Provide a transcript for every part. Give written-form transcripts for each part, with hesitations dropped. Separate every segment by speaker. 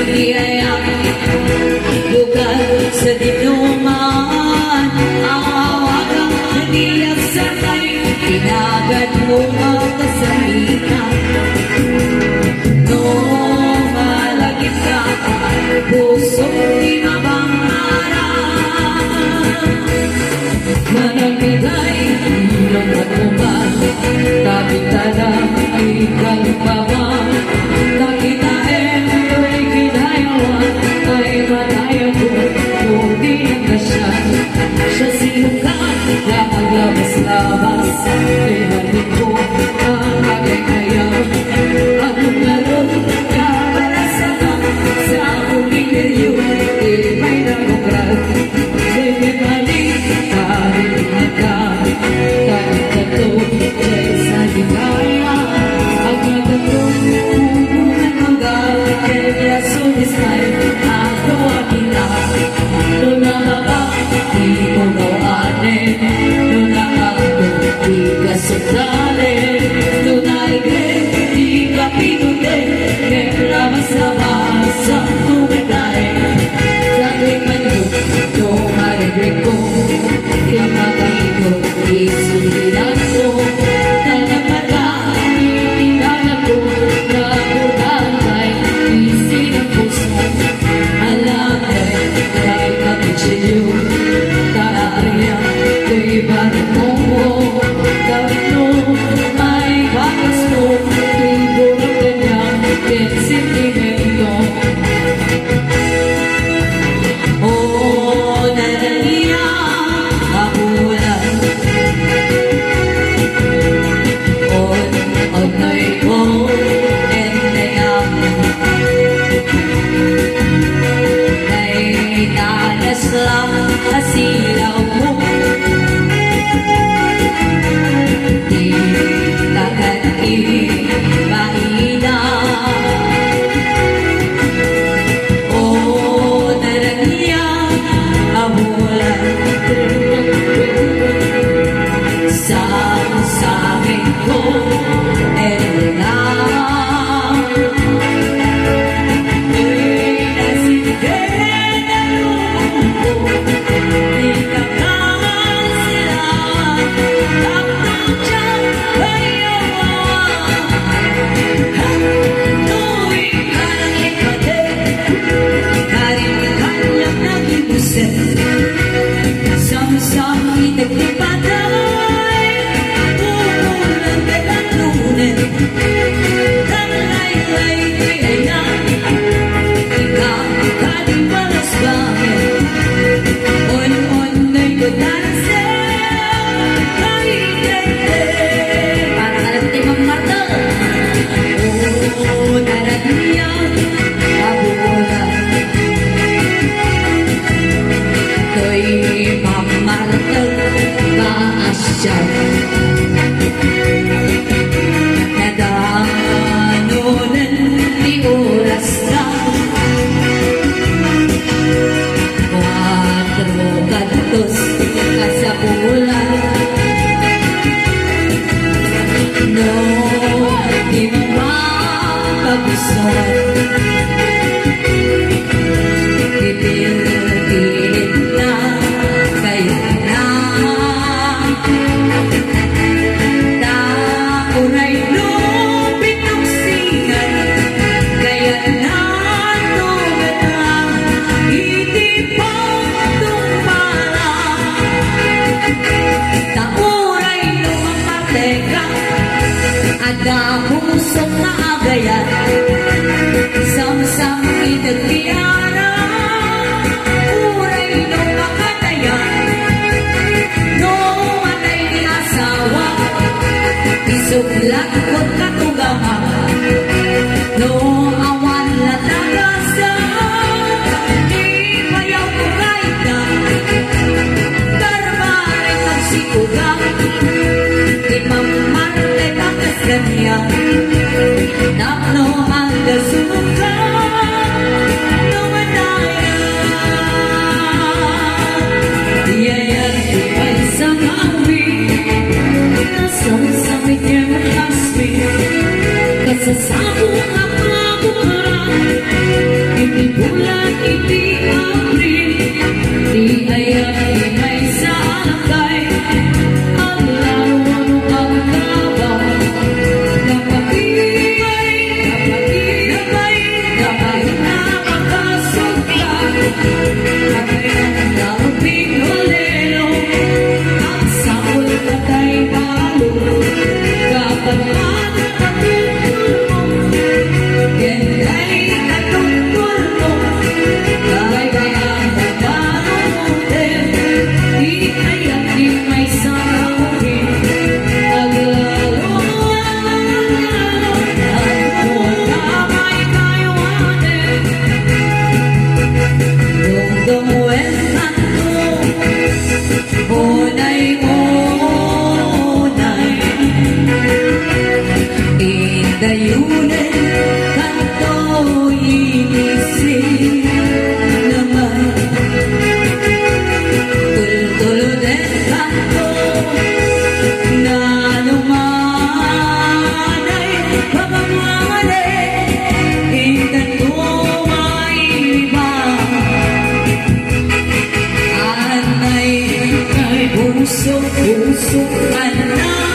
Speaker 1: biyaya, lugar sa dinuman, awagang nagiyag sakay, inagad mo makasahihan. No malagit ka, pusong di mabangarap, managbilay ilong at uman, tapit talang ikang pamang, nakitain ko'y kinayawan, ay mataya ko, kundi ang kasyan. Siya sinukan na maglabas-labas, ihalin ko ang aking ayaw. Anong laron ka para sa akong inilyo, may nagukrat. Sige balik, kahit ka, kahit ito, ay sa hikaya. Ang nagatong hubungan hanggang, kaya sumisay, ako aking lahat. Doon na baba, di mo gawanin, doon na ako, di ka sundalin, doon na igay, di ka pinutin, kaya labas-labas ang tumitayin. Sabi man yun, yung maribig ko, yung magiging isundilan ko, nalapata, initindahan ko, nakudangay, isin ang puso, alam ay, kahit kapitsilyo, taariya, kay barat mo, gawin mo, ay bakas mo, siguro kanyang, sentimento. Oh, nananiya, mabulan. On my own, and I am. Ay nanas lang asilaw mo. Di takad ibaina. Oh, nananiya, mabulan. Sabi ko, elang ay nasigay na lumbo, di ka kaman sila, tapos dyan bayawan. Tuwing ka ng ikatin, karin ka lang nagibusin, sama-sama itagpipatay. Nadaanunan di oras na 4 kantos ka sa bulan. No, di mapagustuhan, pipil-pilit na kayo na. Takuray lupit ng singan, kaya natugat ang itipang tumpala. Takuray lumapateka, ada pusong naagayan, samsam itagtiana, uray nung makatayan. No anay ni asawa, isuglat ko't katugaman. No awan latagasan, di bayaw ko kahit na, darbarin ang sikugang, di mamarte takas ganyan. Napno ang gasukan, no manaya, iyayan ko pa'y sa mawi, nasamsamit niya makasmi, kasasabong ang mabukaran, Dayunin kanto inisip naman tultulutin kanto na lumanay pagkamanay ikan ko maibang anay kay puso anay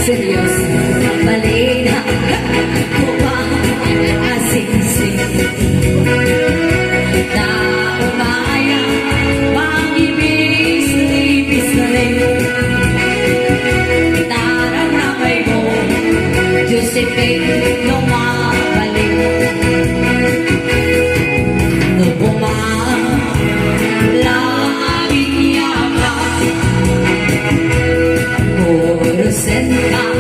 Speaker 2: Serius, balena, upang asing-sing na umaya, mangibis-ibis na rin. Taranamay mo, Josephine, lumabalik. Nubumang, laging yakap, puro senta.